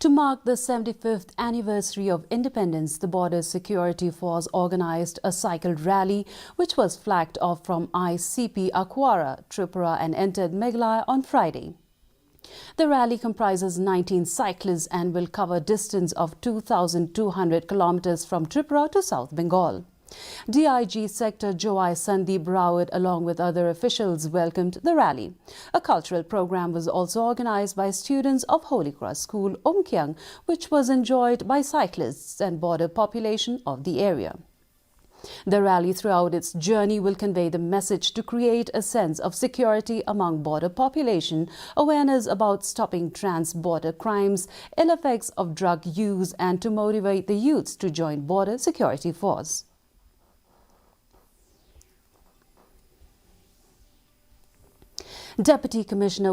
To mark the 75th anniversary of independence, the Border Security Force organized a cycle rally which was flagged off from ICP Akwara, Tripura and entered Meghalaya on Friday. The rally comprises 19 cyclists and will cover a distance of 2,200 kilometers from Tripura to South Bengal. DIG Sector Joy Sandeep Rawat along with other officials welcomed the rally. A cultural program was also organized by students of Holy Cross School, Umkyang, which was enjoyed by cyclists and border population of the area. The rally throughout its journey will convey the message to create a sense of security among border population, awareness about stopping trans-border crimes, ill effects of drug use and to motivate the youths to join Border Security Force. Deputy Commissioner